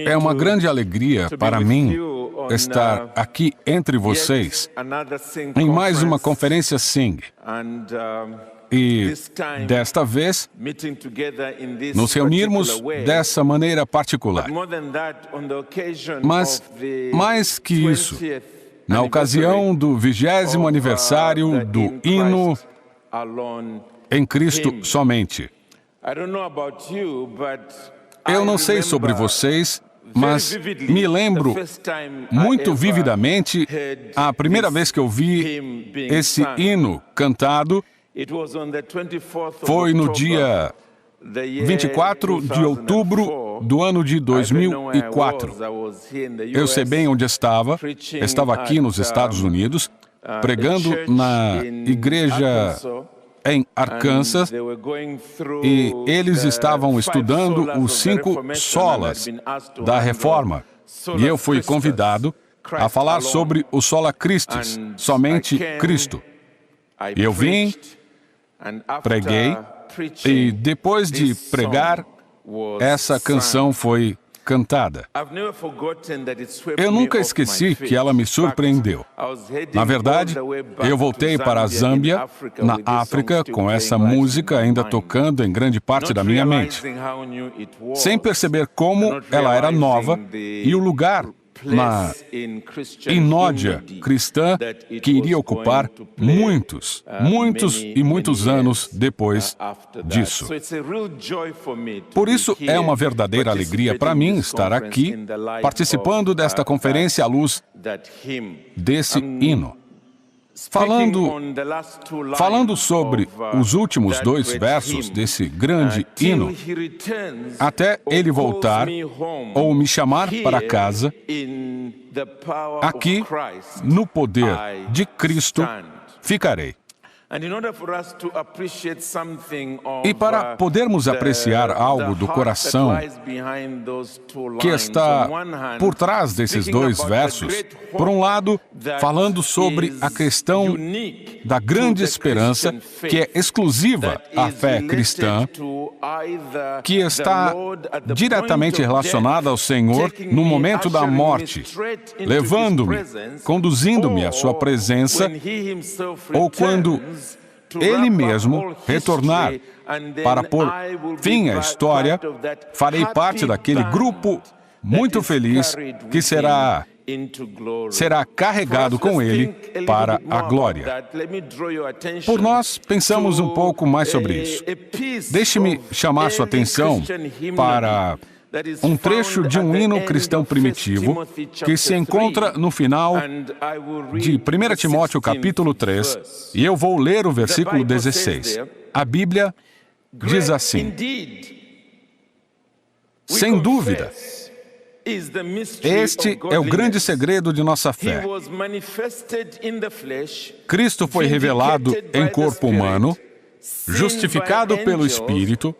É uma grande alegria para mim estar aqui entre vocês em mais uma conferência Sing. E, desta vez, nos reunirmos dessa maneira particular. Mas, mais que isso, na ocasião do 20º aniversário do hino Em Cristo Somente. Eu não sei sobre vocês, mas me lembro muito vividamente a primeira vez que eu vi esse hino cantado. Foi no dia 24 de outubro do ano de 2004. Eu sei bem onde estava. Estava aqui nos Estados Unidos, pregando na igreja em Arkansas, e eles estavam estudando os 5 solas da Reforma. E eu fui convidado a falar sobre o sola Christus, somente Cristo. Eu vim, preguei, e depois de pregar, essa canção foi cantada. Eu nunca esqueci que ela me surpreendeu. Na verdade, eu voltei para a Zâmbia, na África, com essa música ainda tocando em grande parte da minha mente, sem perceber como ela era nova e o lugar na inódia cristã que iria ocupar muitos e muitos anos depois disso. Por isso, é uma verdadeira alegria para mim estar aqui, participando desta conferência à luz desse hino. Falando sobre os últimos 2 versos desse grande hino, até ele voltar ou me chamar para casa, aqui, no poder de Cristo, ficarei. E para podermos apreciar algo do coração que está por trás desses 2 versos, por um lado, falando sobre a questão da grande esperança que é exclusiva à fé cristã, que está diretamente relacionada ao Senhor no momento da morte, levando-me, conduzindo-me à sua presença, ou quando Ele mesmo retornar para pôr fim à história, farei parte daquele grupo muito feliz que será carregado com Ele para a glória. Por nós, pensamos um pouco mais sobre isso. Deixe-me chamar sua atenção para um trecho de um hino cristão primitivo que se encontra no final de 1 Timóteo capítulo 3, e eu vou ler o versículo 16. A Bíblia diz assim: sem dúvida, este é o grande segredo de nossa fé. Cristo foi revelado em corpo humano, justificado pelo Espírito,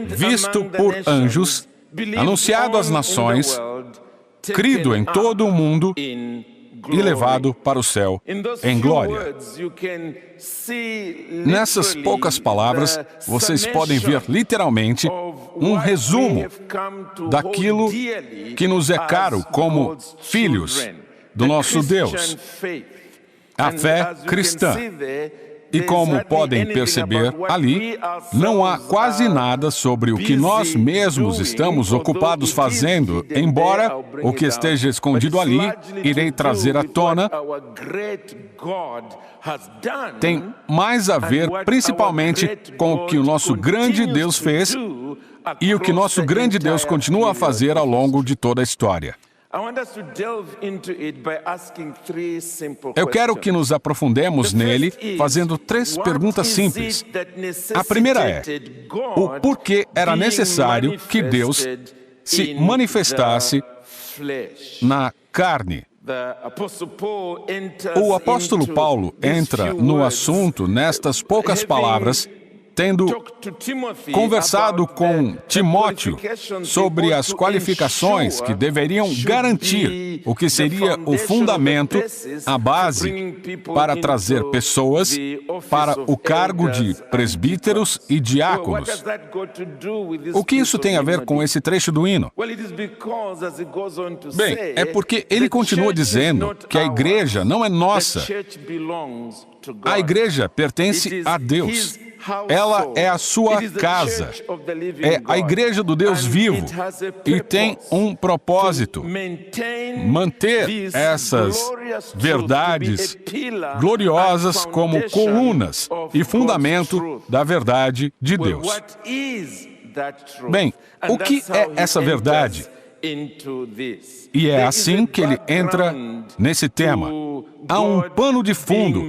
visto por anjos, anunciado às nações, crido em todo o mundo e levado para o céu em glória. Nessas poucas palavras, vocês podem ver literalmente um resumo daquilo que nos é caro como filhos do nosso Deus, a fé cristã. E como podem perceber ali, não há quase nada sobre o que nós mesmos estamos ocupados fazendo, embora o que esteja escondido ali, irei trazer à tona, tem mais a ver principalmente com o que o nosso grande Deus fez e o que nosso grande Deus continua a fazer ao longo de toda a história. Eu quero que nos aprofundemos nele fazendo 3 perguntas simples. A primeira é: o porquê era necessário que Deus se manifestasse na carne? O apóstolo Paulo entra no assunto nestas poucas palavras tendo conversado com Timóteo sobre as qualificações que deveriam garantir o que seria o fundamento, a base, para trazer pessoas para o cargo de presbíteros e diáconos. O que isso tem a ver com esse trecho do hino? Bem, é porque ele continua dizendo que a igreja não é nossa. A igreja pertence a Deus. Ela é a sua casa. É a igreja do Deus vivo. E tem um propósito: manter essas verdades gloriosas como colunas e fundamento da verdade de Deus. Bem, o que é essa verdade? E é assim que ele entra nesse tema. Há um pano de fundo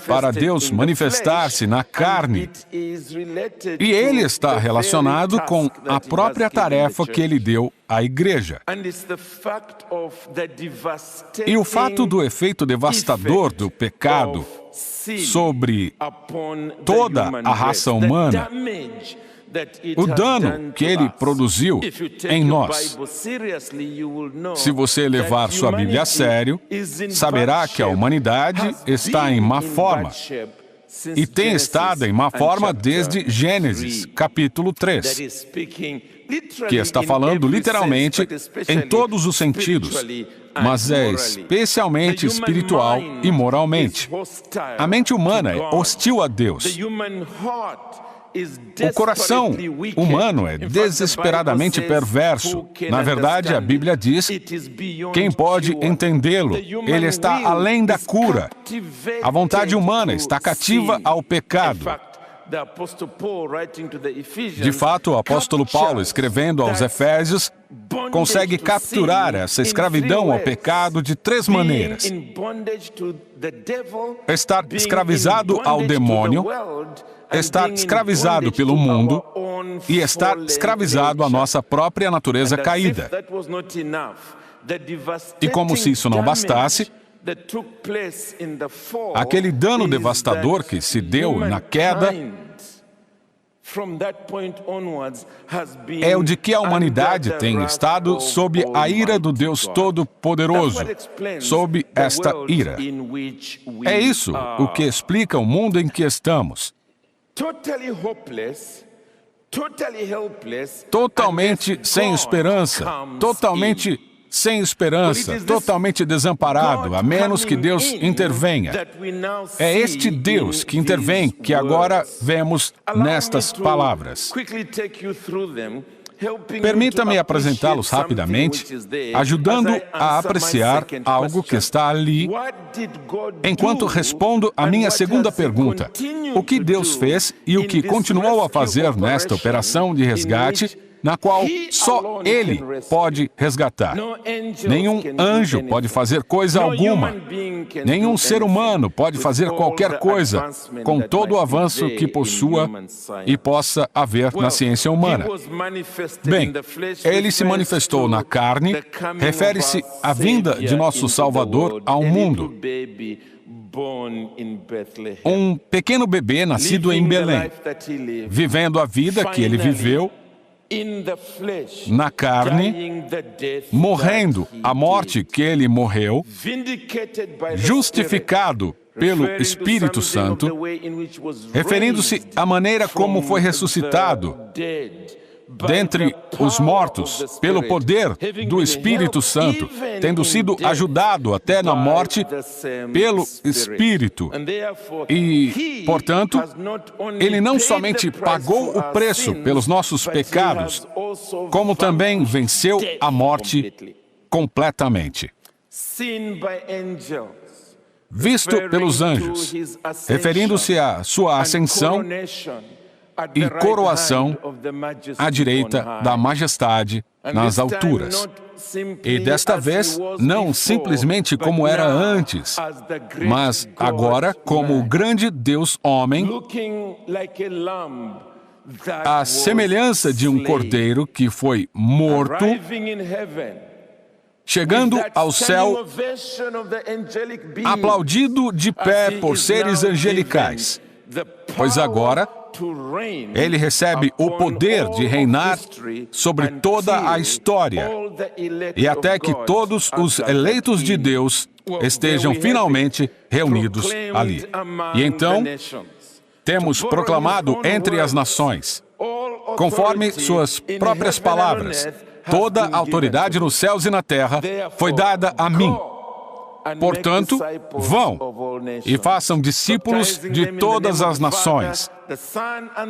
para Deus manifestar-se na carne, e ele está relacionado com a própria tarefa que ele deu à igreja. E o fato do efeito devastador do pecado sobre toda a raça humana, o dano que ele produziu em nós. Se você levar sua Bíblia a sério, saberá que a humanidade está em má forma. E tem estado em má forma desde Gênesis, capítulo 3, que está falando literalmente em todos os sentidos, mas é especialmente espiritual e moralmente. A mente humana é hostil a Deus. O coração humano é desesperadamente perverso. Na verdade, a Bíblia diz: quem pode entendê-lo? Ele está além da cura. A vontade humana está cativa ao pecado. De fato, o apóstolo Paulo, escrevendo aos Efésios, consegue capturar essa escravidão ao pecado de 3 maneiras: estar escravizado ao demônio, estar escravizado pelo mundo e estar escravizado à nossa própria natureza caída. E como se isso não bastasse, aquele dano devastador que se deu na queda é o de que a humanidade tem estado sob a ira do Deus Todo-Poderoso, sob esta ira. É isso o que explica o mundo em que estamos. Totalmente sem esperança, totalmente desamparado, a menos que Deus intervenha. É este Deus que intervém que agora vemos nestas palavras. Permita-me apresentá-los rapidamente, ajudando a apreciar algo que está ali, enquanto respondo a minha segunda pergunta: o que Deus fez e o que continuou a fazer nesta operação de resgate, na qual só Ele pode resgatar. Nenhum anjo pode fazer coisa alguma. Nenhum ser humano pode fazer qualquer coisa com todo o avanço que possua e possa haver na ciência humana. Bem, Ele se manifestou na carne, refere-se à vinda de nosso Salvador ao mundo. Um pequeno bebê nascido em Belém, vivendo a vida que ele viveu na carne, morrendo a morte que ele morreu, justificado pelo Espírito Santo, referindo-se à maneira como foi ressuscitado dentre os mortos pelo poder do Espírito Santo, tendo sido ajudado até na morte pelo Espírito. E, portanto, Ele não somente pagou o preço pelos nossos pecados, como também venceu a morte completamente. Visto pelos anjos, referindo-se à sua ascensão e coroação à direita da majestade nas alturas. E desta vez, não simplesmente como era antes, mas agora como o grande Deus homem, à semelhança de um cordeiro que foi morto, chegando ao céu, aplaudido de pé por seres angelicais. pois agora ele recebe o poder de reinar sobre toda a história e até que todos os eleitos de Deus estejam finalmente reunidos ali. E então, temos proclamado entre as nações, conforme suas próprias palavras, toda a autoridade nos céus e na terra foi dada a mim. Portanto, vão e façam discípulos de todas as nações,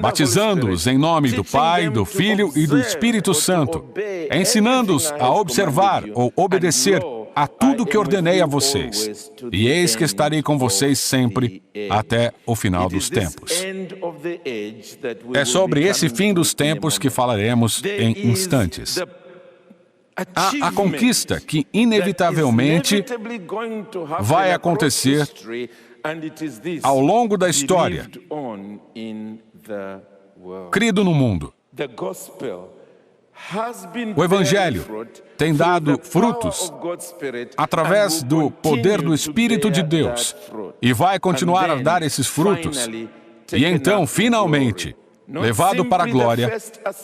batizando-os em nome do Pai, do Filho e do Espírito Santo, ensinando-os a observar ou obedecer a tudo que ordenei a vocês. E eis que estarei com vocês sempre até o final dos tempos. É sobre esse fim dos tempos que falaremos em instantes. Há a conquista que inevitavelmente vai acontecer ao longo da história, crido no mundo. O Evangelho tem dado frutos através do poder do Espírito de Deus e vai continuar a dar esses frutos. E então, finalmente, levado para a glória,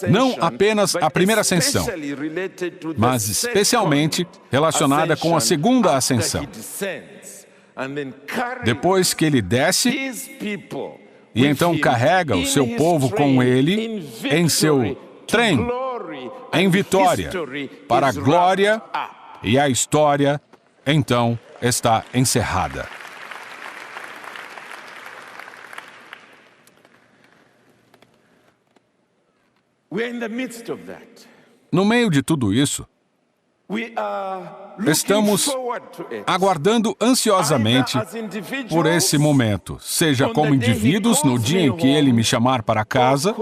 não apenas a primeira ascensão, mas especialmente relacionada com a segunda ascensão. Depois que ele desce, e então carrega o seu povo com ele em seu trem, em vitória, para a glória, e a história, então, está encerrada. No meio de tudo isso, estamos aguardando ansiosamente por esse momento, seja como indivíduos no dia em que Ele me chamar para casa,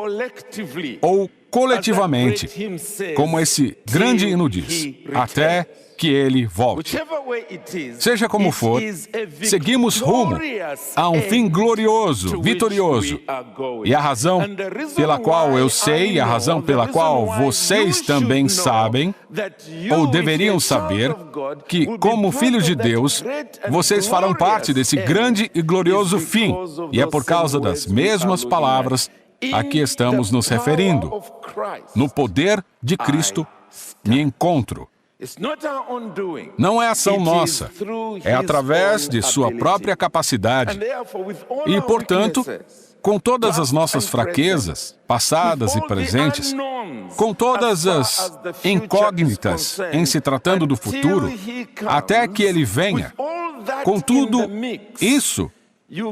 ou coletivamente, como esse grande hino diz, até que Ele volte. Seja como for, seguimos rumo a um fim glorioso, vitorioso. E a razão pela qual eu sei, e a razão pela qual vocês também sabem, ou deveriam saber, que, como filhos de Deus, vocês farão parte desse grande e glorioso fim. E é por causa das mesmas palavras a que estamos nos referindo. No poder de Cristo, me encontro. Não é ação nossa, é através de sua própria capacidade. E, portanto, com todas as nossas fraquezas, passadas e presentes, com todas as incógnitas em se tratando do futuro, até que Ele venha, com tudo isso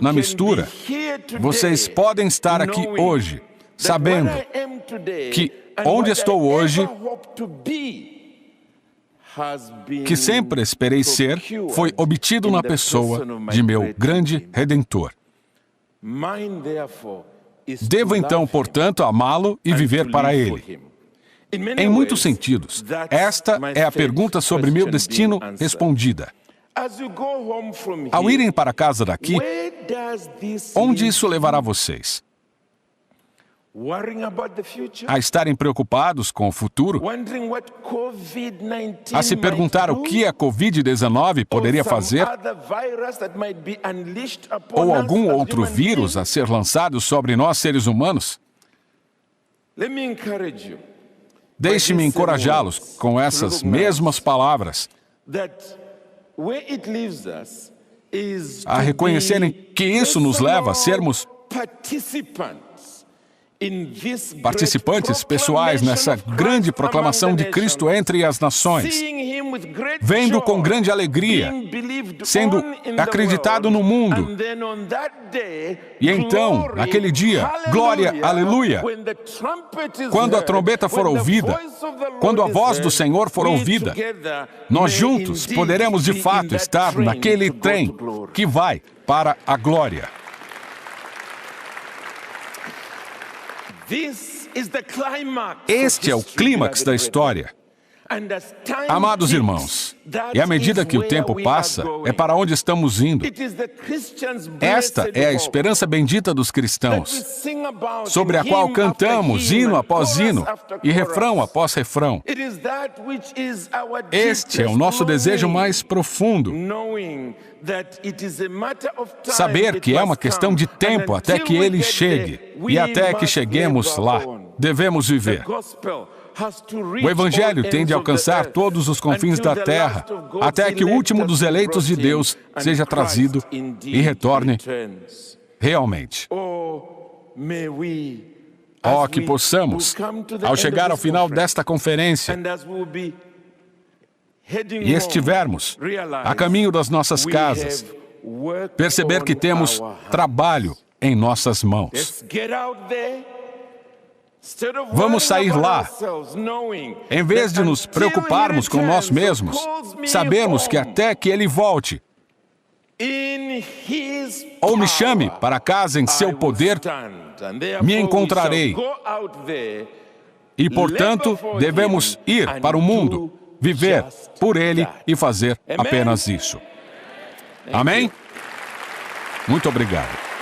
na mistura, vocês podem estar aqui hoje, sabendo que onde estou hoje, que sempre esperei ser, foi obtido na pessoa de meu grande Redentor. Devo então, portanto, amá-lo e viver para Ele. Em muitos sentidos, esta é a pergunta sobre meu destino respondida. Ao irem para casa daqui, onde isso levará vocês? A estarem preocupados com o futuro? A se perguntar o que a Covid-19 poderia fazer? Ou algum outro vírus a ser lançado sobre nós, seres humanos? Deixe-me encorajá-los com essas mesmas palavras, a reconhecerem que isso nos leva a sermos participantes pessoais nessa grande proclamação de Cristo entre as nações, vendo com grande alegria, sendo acreditado no mundo. E então, naquele dia, glória, aleluia, quando a trombeta for ouvida, quando a voz do Senhor for ouvida, nós juntos poderemos de fato estar naquele trem que vai para a glória. Este é o clímax da história. Amados irmãos, e à medida que o tempo passa, é para onde estamos indo. Esta é a esperança bendita dos cristãos, sobre a qual cantamos hino após hino e refrão após refrão. Este é o nosso desejo mais profundo. Saber que é uma questão de tempo até que Ele chegue, e até que cheguemos lá, devemos viver. O Evangelho tem de alcançar todos os confins da terra, até que o último dos eleitos de Deus seja trazido e retorne realmente. Oh, que possamos, ao chegar ao final desta conferência, e estivermos a caminho das nossas casas, perceber que temos trabalho em nossas mãos. Vamos sair lá, em vez de nos preocuparmos com nós mesmos, sabemos que até que Ele volte, ou me chame para casa em seu poder, me encontrarei. E, portanto, devemos ir para o mundo, viver por Ele e fazer apenas isso. Amém? Muito obrigado.